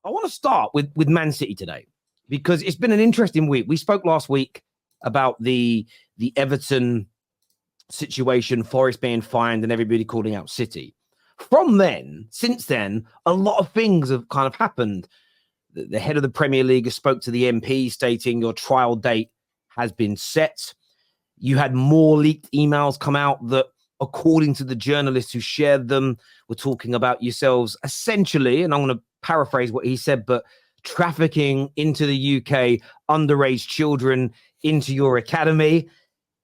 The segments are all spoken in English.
I want to start with Man City today because it's been an interesting week. We spoke last week about the Everton situation, Forest being fined and everybody calling out City. Since then, a lot of things have kind of happened. The head of the Premier League spoke to the MP stating your trial date has been set. You had more leaked emails come out that, according to the journalists who shared them, were talking about yourselves essentially, and I'm going to paraphrase what he said, but trafficking into the UK underage children into your academy.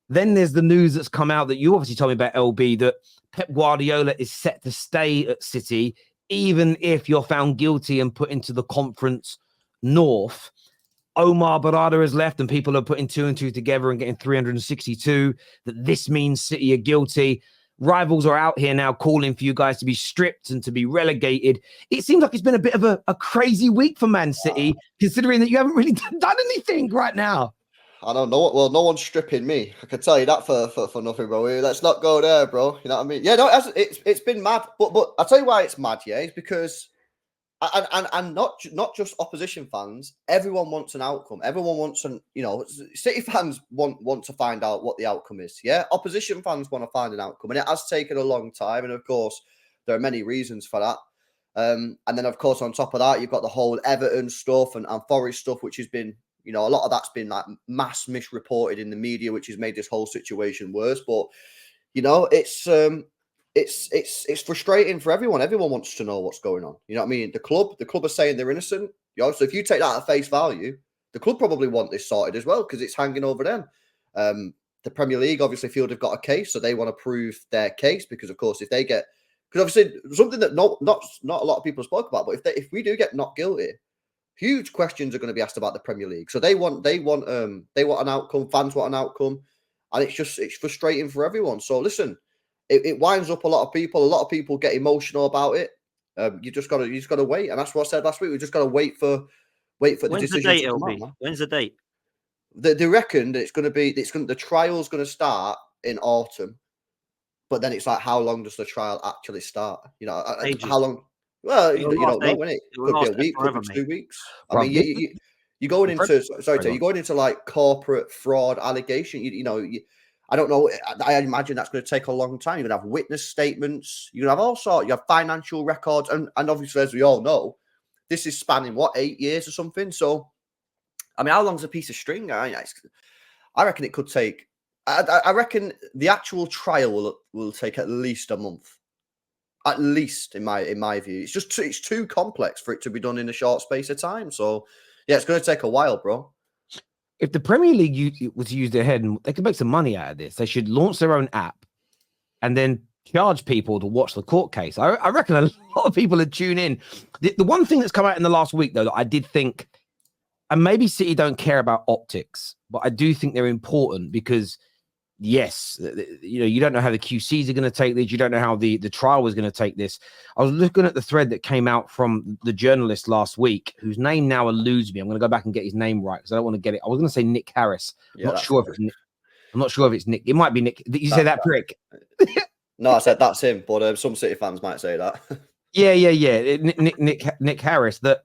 Then there's the news that's come out that you obviously told me about, LB, that Pep Guardiola is set to stay at City, even if you're found guilty and put into the Conference North. Omar Barada has left and people are putting 2 and 2 together and getting 362, that this means City are guilty. Rivals are out here now calling for you guys to be stripped and to be relegated. It seems like it's been a bit of a crazy week for Man City, considering that you haven't really done anything right now. I don't know. Well, no one's stripping me. I can tell you that for nothing, bro. Let's not go there, bro. You know what I mean? Yeah, no, it's been mad. But I'll tell you why it's mad, yeah? It's because, and not just opposition fans, everyone wants an outcome. Everyone wants City fans want to find out what the outcome is, yeah? Opposition fans want to find an outcome. And it has taken a long time. And, of course, there are many reasons for that. And then, of course, on top of that, you've got the whole Everton stuff and Forest stuff, which has been, a lot of that's been like mass misreported in the media, which has made this whole situation worse. But, it's frustrating for everyone. Everyone wants to know what's going on. You know what I mean? The club are saying they're innocent. So if you take that at face value, the club probably want this sorted as well because it's hanging over them. The Premier League obviously feel they've got a case, so they want to prove their case because, of course, if they get, because obviously something that not a lot of people spoke about, but if we do get not guilty, huge questions are going to be asked about the Premier League. So they want an outcome. Fans want an outcome, and it's frustrating for everyone. So listen, it winds up a lot of people. A lot of people get emotional about it. You just got to wait, and that's what I said last week. We just got to wait for the decision to come out. When's the date? They reckon that the trial's going to start in autumn, but then it's like, how long does the trial actually start? How long? Well, you don't know, when it could be a week, could be 2 weeks. I mean, you're going into you're going into like corporate fraud allegation. I don't know. I imagine that's going to take a long time. You're going to have witness statements. You're going to have all sorts. You have financial records, and obviously, as we all know, this is spanning 8 years or something. So, I mean, how long's a piece of string? I reckon it could take. I reckon the actual trial will take at least a month. At least in my view, it's too complex for it to be done in a short space of time. So yeah, it's going to take a while, bro. If the Premier League was to use their head, and they could make some money out of this, they should launch their own app and then charge people to watch the court case. I reckon a lot of people would tune in. The one thing that's come out in the last week, though, that I did think, and maybe City don't care about optics, but I do think they're important because, yes, you don't know how the QCs are going to take this. You don't know how the trial was going to take this. I was looking at the thread that came out from the journalist last week, whose name now eludes me. I'm going to go back and get his name right because I don't want to get it. I was going to say Nick Harris. I'm not sure if it's Nick. It might be Nick. Did you say that prick? No, I said that's him, but some City fans might say that. Yeah. Nick Harris. That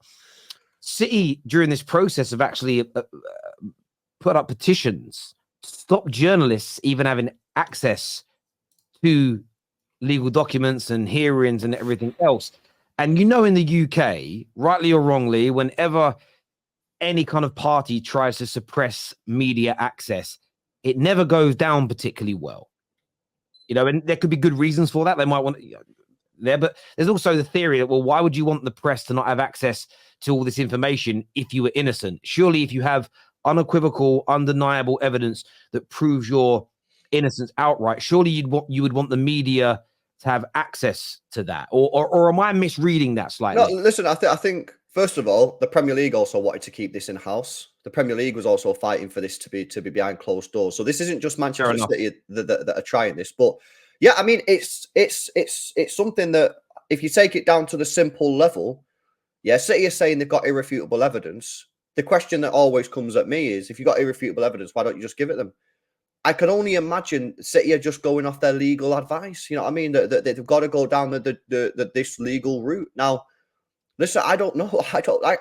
City during this process have actually put up petitions to stop journalists even having access to legal documents and hearings and everything else. And in the UK, rightly or wrongly, whenever any kind of party tries to suppress media access, it never goes down particularly well. And there could be good reasons for that. They might want there, but there's also the theory that, well, why would you want the press to not have access to all this information if you were innocent? Surely if you have unequivocal, undeniable evidence that proves your innocence outright, surely you would want the media to have access to that, or am I misreading that slightly? No, listen, I think first of all, the Premier League also wanted to keep this in house. The Premier League was also fighting for this to be behind closed doors. So this isn't just Manchester City that are trying this, but yeah, I mean, it's something that if you take it down to the simple level, yeah, City is saying they've got irrefutable evidence. The question that always comes at me is, if you've got irrefutable evidence, why don't you just give it them? I can only imagine City are just going off their legal advice. You know what I mean? That they've got to go down this legal route. Now, Listen, I don't know.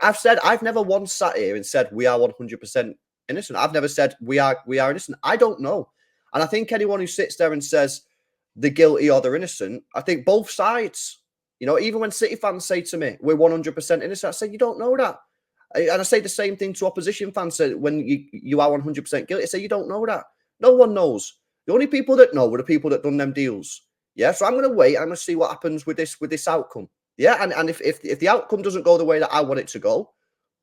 I've said I've never once sat here and said we are 100% innocent. I've never said we are innocent. I don't know. And I think anyone who sits there and says they're guilty or they're innocent, I think both sides. Even when City fans say to me, we're 100% innocent, I say, you don't know that. And I say the same thing to opposition fans. Say, when you are 100% guilty, I say, you don't know that. No one knows. The only people that know were the people that done them deals. Yeah, so I'm going to wait. I'm going to see what happens with this outcome. Yeah, and if the outcome doesn't go the way that I want it to go,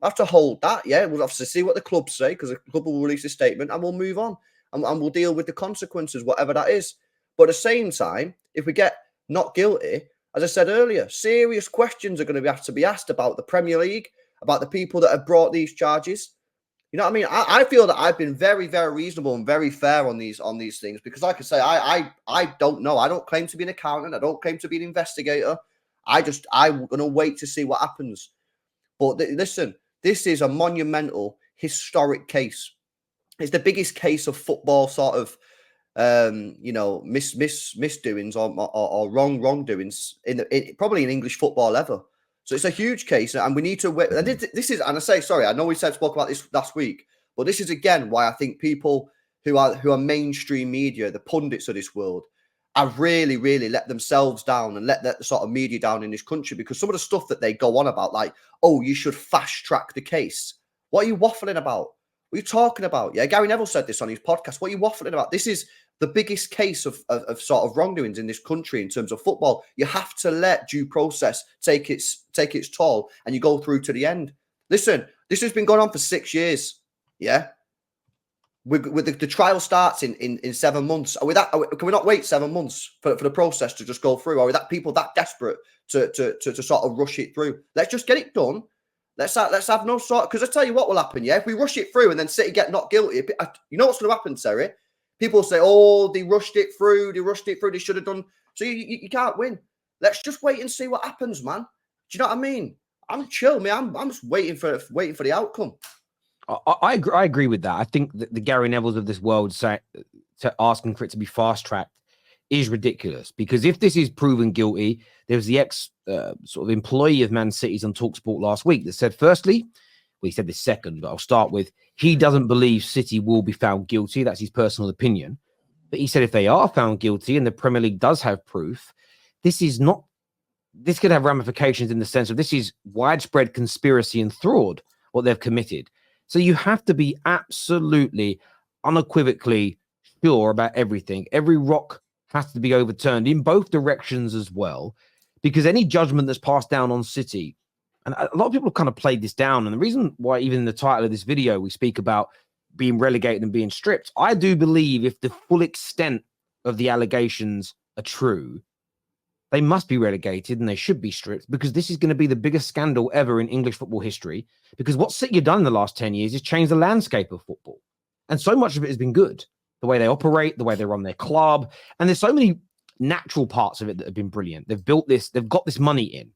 I have to hold that. Yeah, we'll have to see what the club say, because the club will release a statement and we'll move on. And we'll deal with the consequences, whatever that is. But at the same time, if we get not guilty, as I said earlier, serious questions are going to have to be asked about the Premier League, about the people that have brought these charges. You know what I mean? I feel that I've been very, very reasonable and very fair on these things, because, like I say, I don't know. I don't claim to be an accountant. I don't claim to be an investigator. I'm going to wait to see what happens. But listen, this is a monumental, historic case. It's the biggest case of football sort of, misdoings or wrongdoings probably in English football ever. So it's a huge case, and we need to wait. And this is, and I say sorry, I know we spoke about this last week, but this is again why I think people who are mainstream media, the pundits of this world, have really, really let themselves down and let the sort of media down in this country, because some of the stuff that they go on about, like, oh, you should fast track the case. What are you waffling about? What are you talking about? Yeah, Gary Neville said this on his podcast. What are you waffling about? This is the biggest case of sort of wrongdoings in this country in terms of football. You have to let due process take its toll, and you go through to the end. Listen, this has been going on for 6 years. Yeah. With the trial starts in 7 months. Can we not wait 7 months for the process to just go through? Or are that people that desperate to sort of rush it through? Let's just get it done. Let's have no sort, because I tell you what will happen. Yeah, if we rush it through and then City get not guilty, you know what's going to happen, Terry? People say, oh, they rushed it through. They should have done. So you can't win. Let's just wait and see what happens, man. Do you know what I mean? I'm chill, man. I'm just waiting for the outcome. I agree with that. I think that the Gary Nevilles of this world asking for it to be fast tracked is ridiculous, because if this is proven guilty, there was the sort of employee of Man City's on TalkSport last week that said, firstly, well, he said this second, but I'll start with, he doesn't believe City will be found guilty. That's his personal opinion. But he said if they are found guilty and the Premier League does have proof, this could have ramifications in the sense of this is widespread conspiracy and fraud, what they've committed. So you have to be absolutely unequivocally sure about everything. Every rock has to be overturned in both directions as well, because any judgment that's passed down on City, and a lot of people have kind of played this down, and the reason why even in the title of this video we speak about being relegated and being stripped, I do believe if the full extent of the allegations are true, they must be relegated and they should be stripped, because this is going to be the biggest scandal ever in English football history, because what City have done in the last 10 years is change the landscape of football. And so much of it has been good. The way they operate, the way they run their club. And there's so many natural parts of it that have been brilliant. They've built this, they've got this money in.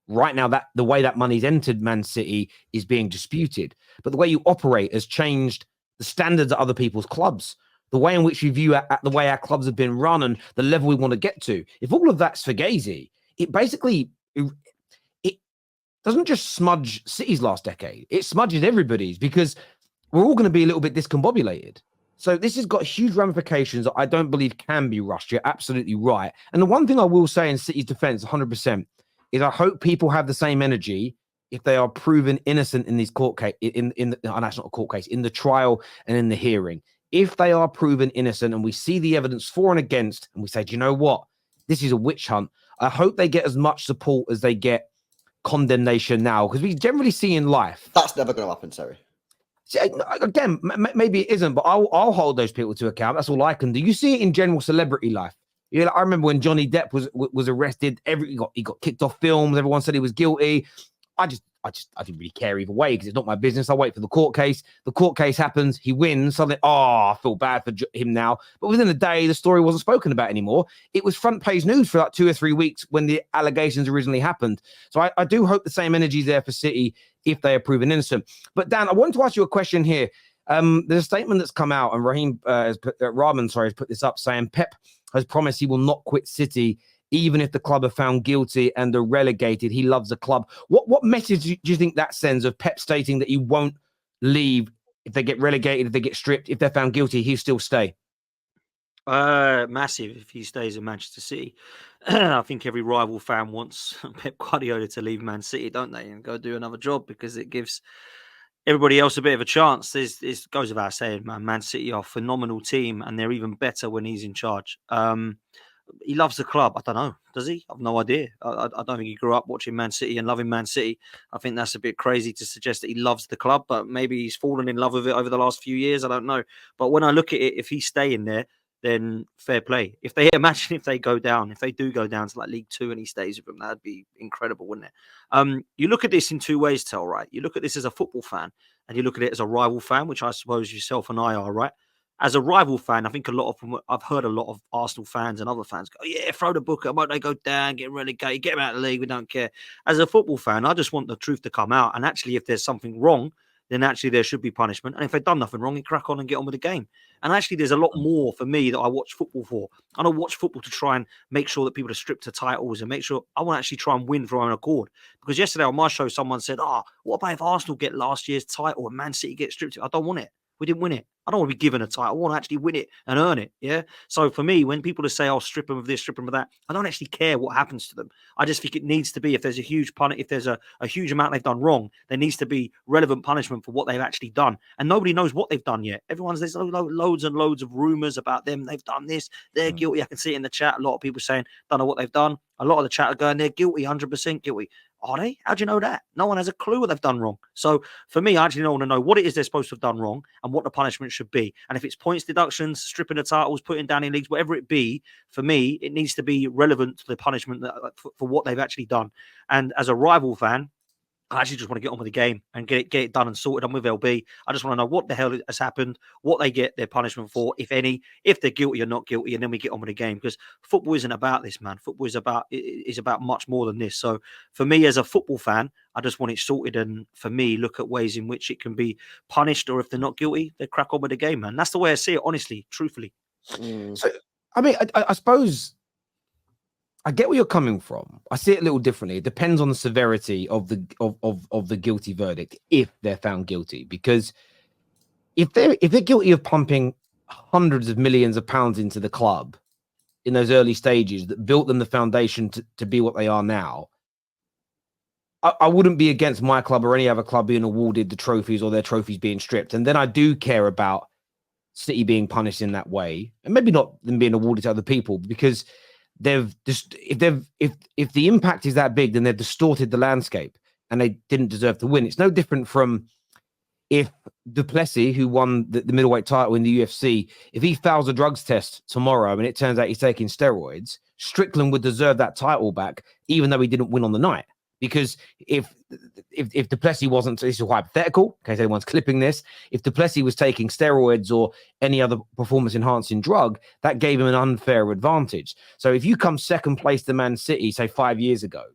Right now, that the way that money's entered Man City is being disputed. But the way you operate has changed the standards of other people's clubs. The way in which we view the way our clubs have been run and the level we want to get to. If all of that's fugazi, it basically it doesn't just smudge City's last decade. It smudges everybody's, because we're all going to be a little bit discombobulated. So this has got huge ramifications that I don't believe can be rushed. You're absolutely right. And the one thing I will say in City's defense, 100%, is I hope people have the same energy if they are proven innocent in these court case, in the national court case, in the trial and in the hearing. If they are proven innocent and we see the evidence for and against, and we say, do you know what? This is a witch hunt. I hope they get as much support as they get condemnation now, because we generally see in life. That's never going to happen, Terry. Again, maybe it isn't, but I'll hold those people to account. That's all I can do. You see it in general celebrity life. You know, I remember when Johnny Depp was arrested. He got kicked off films. Everyone said he was guilty. I didn't really care either way, because it's not my business. I wait for the court case. The court case happens. He wins. Suddenly, I feel bad for him now. But within a day, the story wasn't spoken about anymore. It was front page news for like 2 or 3 weeks when the allegations originally happened. So I do hope the same energy is there for City if they are proven innocent. But Dan, I wanted to ask you a question here. There's a statement that's come out, and Rahman has put this up, saying Pep has promised he will not quit City even if the club are found guilty and are relegated, he loves the club. What message do you think that sends of Pep stating that he won't leave if they get relegated, if they get stripped, if they're found guilty, he'll still stay? Massive if he stays in Manchester City. I think every rival fan wants Pep Guardiola to leave Man City, don't they, and go do another job, because it gives everybody else a bit of a chance. This goes without saying, man. Man City are a phenomenal team, and they're even better when he's in charge. He loves the club. I don't know. Does he? I've no idea. I don't think he grew up watching Man City and loving Man City. I think that's a bit crazy to suggest that he loves the club, but maybe he's fallen in love with it over the last few years. I don't know. But when I look at it, if he's staying there, then fair play. If they imagine if they go down, if they do go down to like League Two and he stays with them, that'd be incredible, wouldn't it? You look at this in two ways, Tel, right? You look at this as a football fan, and you look at it as a rival fan, which I suppose yourself and I are, right? As a rival fan, I think a lot of them, I've heard a lot of Arsenal fans and other fans go, yeah, throw the book at them, won't they go down, get relegated, get them out of the league, we don't care. As a football fan, I just want the truth to come out. And actually, if there's something wrong, then actually there should be punishment. And if they've done nothing wrong, you crack on and get on with the game. And actually, there's a lot more for me that I watch football for. I don't watch football to try and make sure that people are stripped of titles and make sure I want to actually try and win for my own accord. Because yesterday on my show, someone said, what about if Arsenal get last year's title and Man City get stripped? I don't want it. We didn't win it. I don't want to be given a title. I want to actually win it and earn it. Yeah. So for me, when people say, strip them of this, strip them of that, I don't actually care what happens to them. I just think it needs to be, if there's a huge if there's a huge amount they've done wrong, there needs to be relevant punishment for what they've actually done. And nobody knows what they've done yet. There's loads and loads of rumors about them. They've done this. They're guilty. I can see it in the chat. A lot of people saying, don't know what they've done. A lot of the chat are going, they're guilty, 100% guilty. Are they? How do you know that? No one has a clue what they've done wrong. So for me, I actually don't want to know what it is they're supposed to have done wrong and what the punishment should be. And if it's points deductions, stripping the titles, putting down in leagues, whatever it be, for me, it needs to be relevant to the punishment for what they've actually done. And as a rival fan, I actually just want to get on with the game and get it done and sorted on with LB. I just want to know what the hell has happened, what they get their punishment for, if any, if they're guilty or not guilty, and then we get on with the game. Because football isn't about this, man. Football is about much more than this. So for me, as a football fan, I just want it sorted, and for me, look at ways in which it can be punished, or if they're not guilty, they crack on with the game, man. That's the way I see it, honestly, truthfully. So, I mean, I suppose I get where you're coming from. I see it a little differently. It depends on the severity of the guilty verdict, if they're found guilty. Because if they're guilty of pumping hundreds of millions of pounds into the club in those early stages that built them the foundation to be what they are now, I wouldn't be against my club or any other club being awarded the trophies or their trophies being stripped. And then I do care about City being punished in that way, and maybe not them being awarded to other people, because if the impact is that big, then they've distorted the landscape and they didn't deserve to win. It's no different from if Duplessis, who won the middleweight title in the UFC, if he fails a drugs test tomorrow and it turns out he's taking steroids, Strickland would deserve that title back, even though he didn't win on the night. Because if Duplessis wasn't, this is hypothetical, in case anyone's clipping this, if Duplessis was taking steroids or any other performance-enhancing drug, that gave him an unfair advantage. So if you come second place to Man City, say 5 years ago,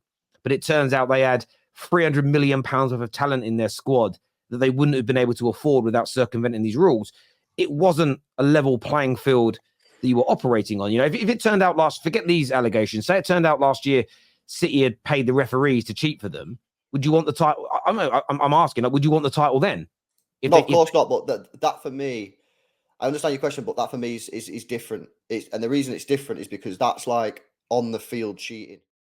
but it turns out they had £300 million worth of talent in their squad that they wouldn't have been able to afford without circumventing these rules, it wasn't a level playing field that you were operating on. You know, if it turned out forget these allegations, say it turned out last year City had paid the referees to cheat for them, would you want the title? I'm asking, would you want the title then? No, of course not. But that for me, I understand your question, but that for me is different. And the reason it's different is because that's like on the field cheating.